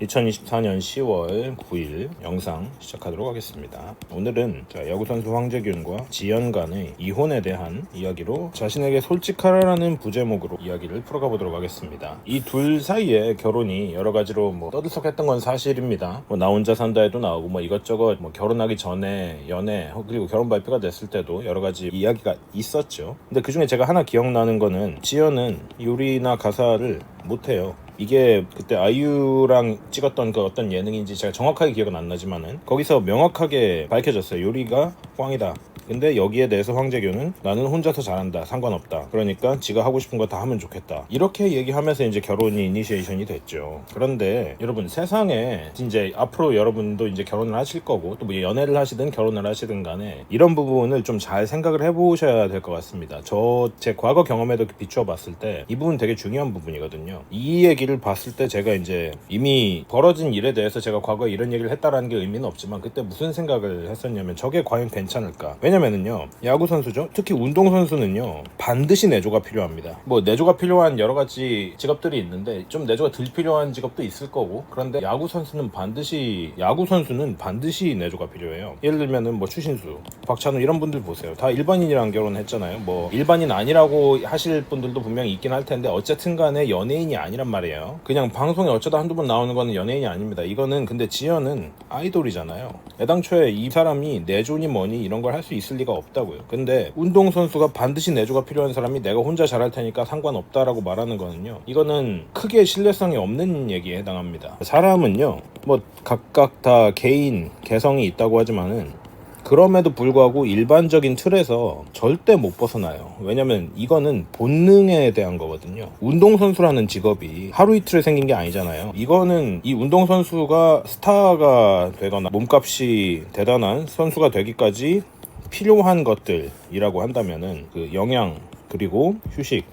2024년 10월 9일 영상 시작하도록 하겠습니다. 오늘은 야구선수 황재균과 지연 간의 이혼에 대한 이야기로 자신에게 솔직하라는 부제목으로 이야기를 풀어가 보도록 하겠습니다. 이 둘 사이에 결혼이 여러 가지로 떠들썩했던 건 사실입니다. 나 혼자 산다에도 나오고 이것저것 결혼하기 전에 연애 그리고 결혼 발표가 됐을 때도 여러 가지 이야기가 있었죠. 근데 그 중에 제가 하나 기억나는 거는 지연은 요리나 가사를 못해요. 이게 그때 아이유랑 찍었던 그 어떤 예능인지 제가 정확하게 기억은 안 나지만은 거기서 명확하게 밝혀졌어요. 요리가 꽝이다. 근데 여기에 대해서 황재균은 나는 혼자서 잘한다. 상관없다. 그러니까 지가 하고 싶은 거 다 하면 좋겠다. 이렇게 얘기하면서 이제 결혼이 이니시에이션이 됐죠. 그런데 여러분 세상에 이제 앞으로 여러분도 이제 결혼을 하실 거고 또 연애를 하시든 결혼을 하시든 간에 이런 부분을 좀 잘 생각을 해보셔야 될 것 같습니다. 제 과거 경험에도 비추어 봤을 때 이 부분 되게 중요한 부분이거든요. 이 얘기를 봤을 때 제가 이제 이미 벌어진 일에 대해서 제가 과거에 이런 얘기를 했다라는 게 의미는 없지만 그때 무슨 생각을 했었냐면 저게 과연 괜찮을까? 왜냐면은요 야구 선수죠. 특히 운동 선수는요 반드시 내조가 필요합니다. 내조가 필요한 여러 가지 직업들이 있는데 좀 내조가 덜 필요한 직업도 있을 거고 그런데 야구 선수는 반드시 내조가 필요해요. 예를 들면은 추신수, 박찬호 이런 분들 보세요. 다 일반인이랑 결혼했잖아요. 일반인 아니라고 하실 분들도 분명히 있긴 할 텐데 어쨌든 간에 연예인이 아니란 말이에요. 그냥 방송에 어쩌다 한두 번 나오는 거는 연예인이 아닙니다. 이거는 근데 지연은 아이돌이잖아요. 애당초에 이 사람이 내조니 뭐니 이런 걸 할 수 있을 리가 없다고요. 근데 운동선수가 반드시 내조가 필요한 사람이 내가 혼자 잘할 테니까 상관없다라고 말하는 거는요 이거는 크게 신뢰성이 없는 얘기에 해당합니다. 사람은요 각각 다 개인 개성이 있다고 하지만은 그럼에도 불구하고 일반적인 틀에서 절대 못 벗어나요. 왜냐면 이거는 본능에 대한 거거든요. 운동선수라는 직업이 하루 이틀에 생긴 게 아니잖아요. 이거는 이 운동선수가 스타가 되거나 몸값이 대단한 선수가 되기까지 필요한 것들이라고 한다면은 그 영양 그리고 휴식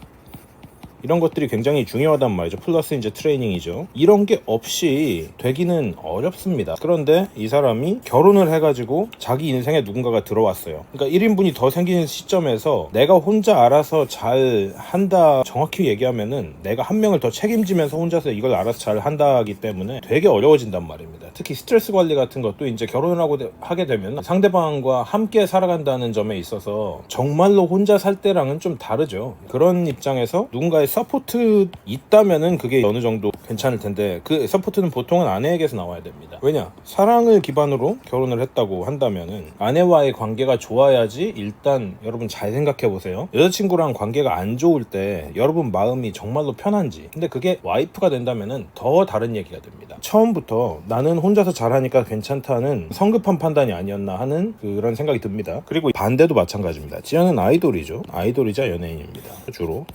이런 것들이 굉장히 중요하단 말이죠. 플러스 이제 트레이닝이죠. 이런 게 없이 되기는 어렵습니다. 그런데 이 사람이 결혼을 해가지고 자기 인생에 누군가가 들어왔어요. 그러니까 1인분이 더 생기는 시점에서 내가 혼자 알아서 잘 한다 정확히 얘기하면은 내가 한 명을 더 책임지면서 혼자서 이걸 알아서 잘 한다기 때문에 되게 어려워진단 말입니다. 특히 스트레스 관리 같은 것도 이제 결혼을 하게 되면 상대방과 함께 살아간다는 점에 있어서 정말로 혼자 살 때랑은 좀 다르죠. 그런 입장에서 누군가의 서포트 있다면은 그게 어느 정도 괜찮을 텐데 그 서포트는 보통은 아내에게서 나와야 됩니다. 왜냐? 사랑을 기반으로 결혼을 했다고 한다면은 아내와의 관계가 좋아야지. 일단 여러분 잘 생각해 보세요. 여자친구랑 관계가 안 좋을 때 여러분 마음이 정말로 편한지. 근데 그게 와이프가 된다면은 더 다른 얘기가 됩니다. 처음부터 나는 혼자서 잘하니까 괜찮다는 성급한 판단이 아니었나 하는 그런 생각이 듭니다. 그리고 반대도 마찬가지입니다. 지연은 아이돌이죠. 아이돌이자 연예인입니다. 주로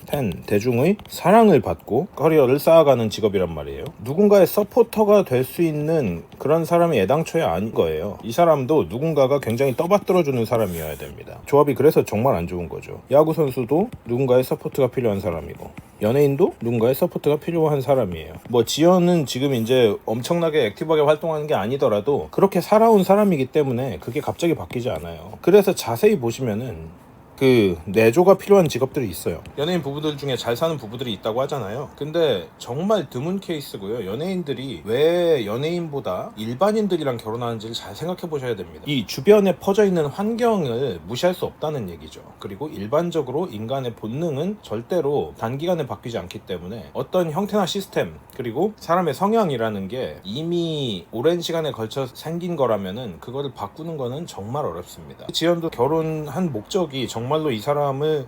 대중의 사랑을 받고 커리어를 쌓아가는 직업이란 말이에요. 누군가의 서포터가 될 수 있는 그런 사람이 애당초에 아닌 거예요. 이 사람도 누군가가 굉장히 떠받들어주는 사람이어야 됩니다. 조합이 그래서 정말 안 좋은 거죠. 야구 선수도 누군가의 서포트가 필요한 사람이고 연예인도 누군가의 서포트가 필요한 사람이에요. 지연은 지금 이제 엄청나게 액티브하게 활동하는 게 아니더라도 그렇게 살아온 사람이기 때문에 그게 갑자기 바뀌지 않아요. 그래서 자세히 보시면은 그 내조가 필요한 직업들이 있어요. 연예인 부부들 중에 잘 사는 부부들이 있다고 하잖아요. 근데 정말 드문 케이스고요. 연예인들이 왜 연예인보다 일반인들이랑 결혼하는지를 잘 생각해 보셔야 됩니다. 이 주변에 퍼져 있는 환경을 무시할 수 없다는 얘기죠. 그리고 일반적으로 인간의 본능은 절대로 단기간에 바뀌지 않기 때문에 어떤 형태나 시스템 그리고 사람의 성향이라는 게 이미 오랜 시간에 걸쳐 생긴 거라면은 그거를 바꾸는 거는 정말 어렵습니다. 지연도 결혼한 목적이 정말로 이 사람을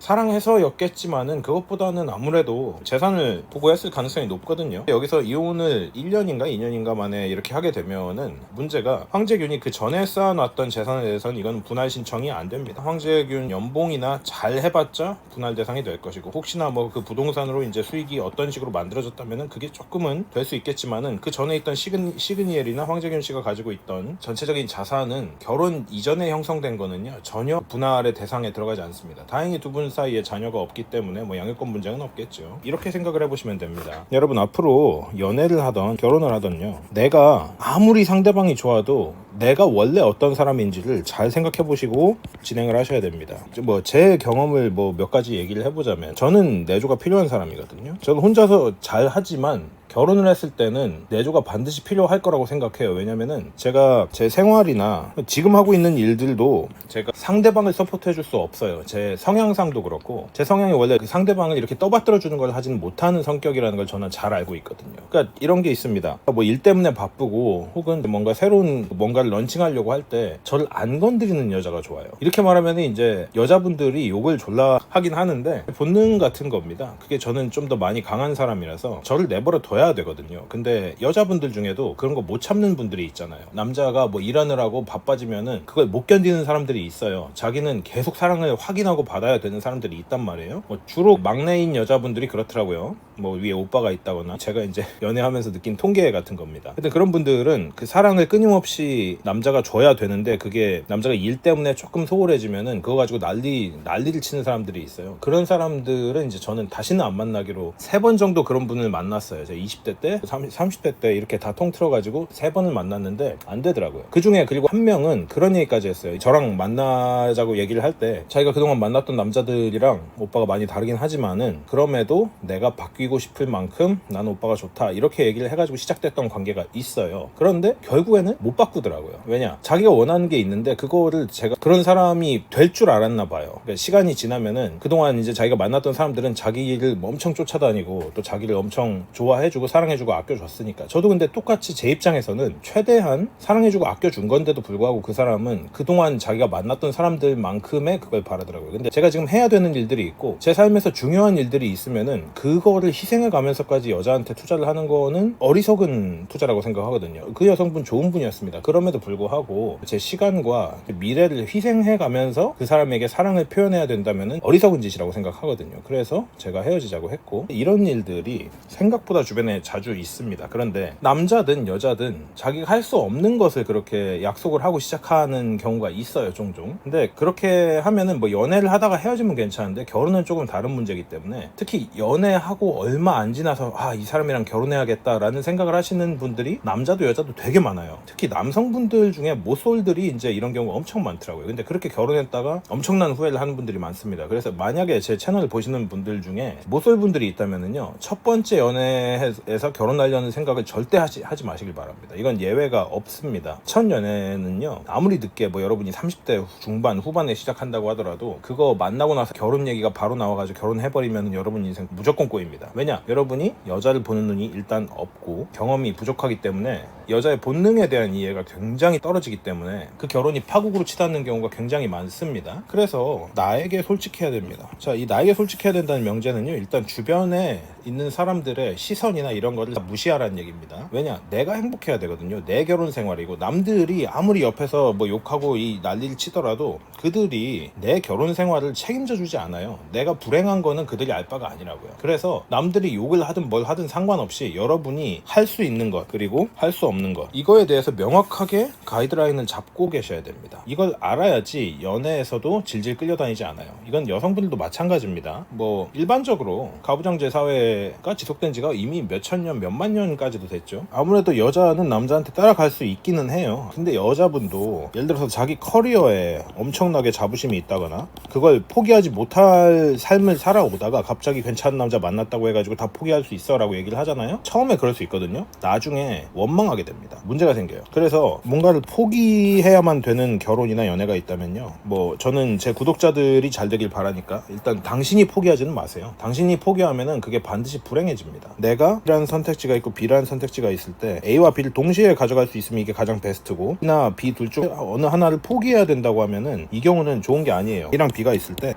사랑해서였겠지만은 그것보다는 아무래도 재산을 보고했을 가능성이 높거든요. 여기서 이혼을 1년인가 2년인가 만에 이렇게 하게 되면은 문제가 황재균이 그 전에 쌓아놨던 재산에 대해서는 이건 분할 신청이 안 됩니다. 황재균 연봉이나 잘 해봤자 분할 대상이 될 것이고 혹시나 그 부동산으로 이제 수익이 어떤 식으로 만들어졌다면은 그게 조금은 될 수 있겠지만은 그 전에 있던 시그니엘이나 황재균 씨가 가지고 있던 전체적인 자산은 결혼 이전에 형성된 거는요 전혀 분할의 대상에 들어가지 않습니다. 다행히 두 분 사이에 자녀가 없기 때문에 양육권 문제는 없겠죠. 이렇게 생각을 해보시면 됩니다. 여러분 앞으로 연애를 하던 결혼을 하던요 내가 아무리 상대방이 좋아도 내가 원래 어떤 사람인지를 잘 생각해 보시고 진행을 하셔야 됩니다. 뭐 제 경험을 뭐 몇 가지 얘기를 해보자면, 저는 내조가 필요한 사람이거든요. 저는 혼자서 잘 하지만 결혼을 했을 때는 내조가 반드시 필요할 거라고 생각해요. 왜냐면은 제가 제 생활이나 지금 하고 있는 일들도 제가 상대방을 서포트 해줄 수 없어요. 제 성향상도 그렇고, 제 성향이 원래 그 상대방을 이렇게 떠받들어 주는 걸 하지는 못하는 성격이라는 걸 저는 잘 알고 있거든요. 그러니까 이런 게 있습니다. 뭐 일 때문에 바쁘고 혹은 뭔가 새로운 뭔가를 런칭하려고 할 때 저를 안 건드리는 여자가 좋아요. 이렇게 말하면 이제 여자분들이 욕을 졸라 하긴 하는데 본능 같은 겁니다. 그게 저는 좀 더 많이 강한 사람이라서 저를 내버려 둬야 되거든요. 근데 여자분들 중에도 그런 거 못 참는 분들이 있잖아요. 남자가 뭐 일하느라고 바빠지면은 그걸 못 견디는 사람들이 있어요. 자기는 계속 사랑을 확인하고 받아야 되는 사람들이 있단 말이에요. 뭐 주로 막내인 여자분들이 그렇더라고요. 뭐 위에 오빠가 있다거나, 제가 이제 연애하면서 느낀 통계 같은 겁니다. 근데 그런 분들은 그 사랑을 끊임없이 남자가 줘야 되는데, 그게 남자가 일 때문에 조금 소홀해지면은 그거 가지고 난리를 치는 사람들이 있어요. 그런 사람들은 이제 저는 다시는 안 만나기로 3번 정도 그런 분을 만났어요. 제가 20대 때, 30대 때 이렇게 다 통틀어가지고 3번을 만났는데 안 되더라고요. 그 중에 그리고 한 명은 그런 얘기까지 했어요. 저랑 만나자고 얘기를 할 때 자기가 그동안 만났던 남자들이랑 오빠가 많이 다르긴 하지만은 그럼에도 내가 바뀌고 싶을 만큼 나는 오빠가 좋다, 이렇게 얘기를 해가지고 시작됐던 관계가 있어요. 그런데 결국에는 못 바꾸더라고요. 왜냐, 자기가 원하는 게 있는데 그거를 제가 그런 사람이 될 줄 알았나 봐요. 그러니까 시간이 지나면은 그동안 이제 자기가 만났던 사람들은 자기를 엄청 쫓아다니고 또 자기를 엄청 좋아해주고 사랑해주고 아껴줬으니까, 저도 근데 똑같이 제 입장에서는 최대한 사랑해주고 아껴준 건데도 불구하고 그 사람은 그동안 자기가 만났던 사람들만큼의 그걸 바라더라고요. 근데 제가 지금 해야 되는 일들이 있고 제 삶에서 중요한 일들이 있으면은 그거를 희생해 가면서까지 여자한테 투자를 하는 거는 어리석은 투자라고 생각하거든요. 그 여성분 좋은 분이었습니다. 그럼에도 불구하고 제 시간과 미래를 희생해 가면서 그 사람에게 사랑을 표현해야 된다면은 어리석은 짓이라고 생각하거든요. 그래서 제가 헤어지자고 했고, 이런 일들이 생각보다 주변에 자주 있습니다. 그런데 남자든 여자든 자기가 할 수 없는 것을 그렇게 약속을 하고 시작하는 경우가 있어요, 종종. 근데 그렇게 하면은 뭐 연애를 하다가 헤어지면 괜찮은데 결혼은 조금 다른 문제이기 때문에, 특히 연애하고 얼마 안 지나서 이 사람이랑 결혼해야겠다라는 생각을 하시는 분들이 남자도 여자도 되게 많아요. 특히 남성분들 중에 모쏠들이 이제 이런 경우가 엄청 많더라고요. 근데 그렇게 결혼했다가 엄청난 후회를 하는 분들이 많습니다. 그래서 만약에 제 채널을 보시는 분들 중에 모쏠분들이 있다면은요, 첫 번째 연애에서 결혼하려는 생각을 절대 하지 마시길 바랍니다. 이건 예외가 없습니다. 첫 연애는요, 아무리 늦게 뭐 여러분이 30대 중반 후반에 시작한다고 하더라도 그거 만나고 나서 결혼 얘기가 바로 나와가지고 결혼해버리면 여러분 인생 무조건 꼬입니다. 왜냐, 여러분이 여자를 보는 눈이 일단 없고 경험이 부족하기 때문에 여자의 본능에 대한 이해가 굉장히 떨어지기 때문에 그 결혼이 파국으로 치닫는 경우가 굉장히 많습니다. 그래서 나에게 솔직해야 됩니다. 자, 이 나에게 솔직해야 된다는 명제는요, 일단 주변에 있는 사람들의 시선이나 이런 거를 다 무시하라는 얘기입니다. 왜냐, 내가 행복해야 되거든요. 내 결혼 생활이고, 남들이 아무리 옆에서 뭐 욕하고 이 난리를 치더라도 그들이 내 결혼 생활을 책임져 주지 않아요. 내가 불행한 거는 그들이 알 바가 아니라고요. 그래서 남들이 욕을 하든 뭘 하든 상관없이 여러분이 할 수 있는 것, 그리고 할 수 없는 것, 이거에 대해서 명확하게 가이드라인을 잡고 계셔야 됩니다. 이걸 알아야지 연애에서도 질질 끌려다니지 않아요. 이건 여성분들도 마찬가지입니다. 뭐 일반적으로 가부장제 사회가 지속된 지가 이미 몇천 년, 몇만 년까지도 됐죠. 아무래도 여자는 남자한테 따라갈 수 있기는 해요. 근데 여자분도 예를 들어서 자기 커리어에 엄청나게 자부심이 있다거나 그걸 포기하지 못할 삶을 살아오다가 갑자기 괜찮은 남자 만났다고 해가지고 다 포기할 수 있어 라고 얘기를 하잖아요. 처음에 그럴 수 있거든요. 나중에 원망하게 됩니다. 문제가 생겨요. 그래서 뭔가를 포기해야만 되는 결혼이나 연애가 있다면요, 뭐 저는 제 구독자들이 잘 되길 바라니까 일단 당신이 포기하지는 마세요. 당신이 포기하면은 그게 반드시 불행해집니다. 내가 A라는 선택지가 있고 B라는 선택지가 있을 때 A와 B를 동시에 가져갈 수 있으면 이게 가장 베스트고, B나 B 둘 중 어느 하나를 포기해야 된다고 하면은 이 경우는 좋은 게 아니에요. A랑 B가 있을 때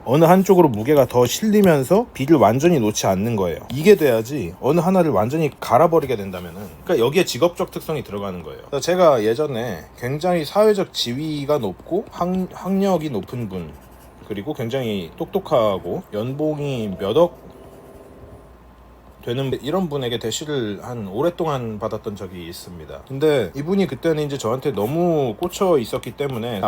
어느 한쪽으로 무게가 더 실리면서 B를 완전히 놓지 않는 거예요. 이게 돼야지. 어느 하나를 완전히 갈아버리게 된다면은, 그러니까 여기에 직업적 특성이 들어가는 거예요. 제가 예전에 굉장히 사회적 지위가 높고 학력이 높은 분, 그리고 굉장히 똑똑하고 연봉이 몇억 되는 이런 분에게 대시를 한 오랫동안 받았던 적이 있습니다. 근데 이분이 그때는 이제 저한테 너무 꽂혀 있었기 때문에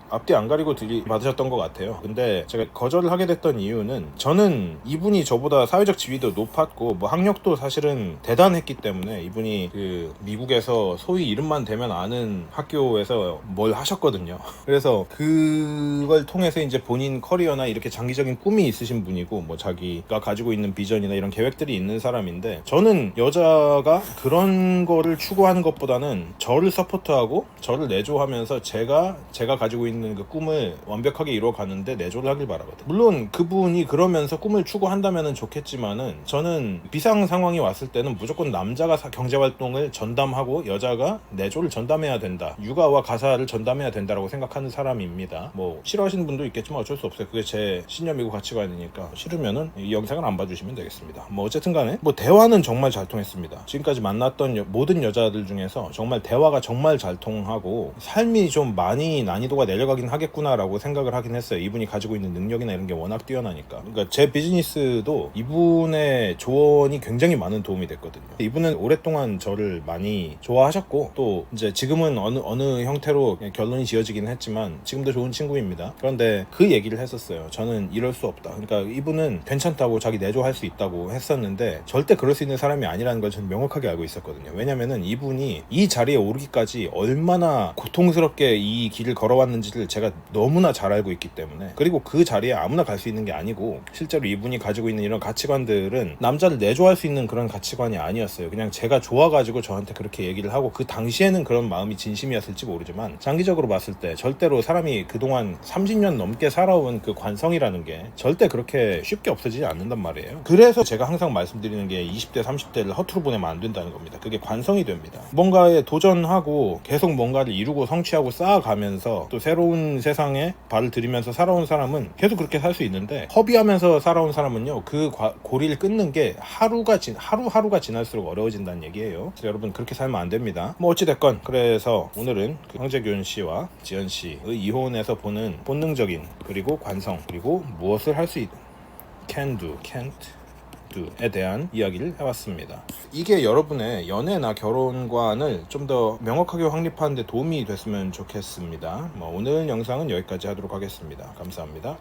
앞뒤 안 가리고 받으셨던 것 같아요. 근데 제가 거절을 하게 됐던 이유는 저는 이분이 저보다 사회적 지위도 높았고 뭐 학력도 사실은 대단했기 때문에 이분이 그 미국에서 소위 이름만 대면 아는 학교에서 뭘 하셨거든요. 그래서 그걸 통해서 이제 본인 커리어나 이렇게 장기적인 꿈이 있으신 분이고 뭐 자기가 가지고 있는 비전이나 이런 계획들이 있는 사람인데, 저는 여자가 그런 거를 추구하는 것보다는 저를 서포트하고 저를 내조하면서 제가 가지고 있는 그 꿈을 완벽하게 이루어가는데 내조를 하길 바라거든요. 물론 그분이 그러면서 꿈을 추구한다면 좋겠지만은 저는 비상 상황이 왔을 때는 무조건 남자가 경제활동을 전담하고 여자가 내조를 전담해야 된다, 육아와 가사를 전담해야 된다라고 생각하는 사람입니다. 뭐 싫어하시는 분도 있겠지만 어쩔 수 없어요. 그게 제 신념이고 가치관이니까 싫으면은 이 영상을 안 봐주시면 되겠습니다. 뭐 어쨌든 간에 뭐 대화는 정말 잘 통했습니다. 지금까지 만났던 모든 여자들 중에서 정말 대화가 정말 잘 통하고 삶이 좀 많이 난이도가 내려가긴 하겠구나라고 생각을 하긴 했어요. 이분이 가지고 있는 능력이나 이런 게 워낙 뛰어나니까. 그러니까 제 비즈니스도 이분의 조언이 굉장히 많은 도움이 됐거든요. 이분은 오랫동안 저를 많이 좋아하셨고 또 이제 지금은 어느 형태로 결론이 지어지긴 했지만 지금도 좋은 친구입니다. 그런데 그 얘기를 했었어요. 저는 이럴 수 없다. 그러니까 이분은 괜찮다고 자기 내조할 수 있다고 했었는데 절대 그럴 수 있는 사람이 아니라는 걸 저는 명확하게 알고 있었거든요. 왜냐면은 이분이 이 자리에 오르기까지 얼마나 고통스럽게 이 길을 걸어왔는지를 제가 너무나 잘 알고 있기 때문에, 그리고 그 자리에 아무나 갈 수 있는 게 아니고 실제로 이분이 가지고 있는 이런 가치관들은 남자를 내조할 수 있는 그런 가치관이 아니었어요. 그냥 제가 좋아가지고 저한테 그렇게 얘기를 하고 그 당시에는 그런 마음이 진심이었을지 모르지만 장기적으로 봤을 때 절대로 사람이 그동안 30년 넘게 살아온 그 관성이라는 게 절대 그렇게 쉽게 없어지지 않는단 말이에요. 그래서 제가 항상 말씀드리는 게 20대 30대를 허투루 보내면 안 된다는 겁니다. 그게 관성이 됩니다. 뭔가에 도전하고 계속 뭔가를 이루고 성취하고 쌓아가면서 또 새로운 세상에 발을 들이면서 살아온 사람은 계속 그렇게 살 수 있는데, 허비하면서 살아온 사람은요 그 고리를 끊는 게 하루하루가 지날수록 어려워진다는 얘기예요. 그래서 여러분 그렇게 살면 안 됩니다. 뭐 어찌됐건 그래서 오늘은 그 황재균 씨와 지연 씨의 이혼에서 보는 본능적인 그리고 관성 그리고 무엇을 할 수 있는 can do, can't 에 대한 이야기를 해봤습니다. 이게 여러분의 연애나 결혼관을 좀 더 명확하게 확립하는 데 도움이 됐으면 좋겠습니다. 오늘 영상은 여기까지 하도록 하겠습니다. 감사합니다.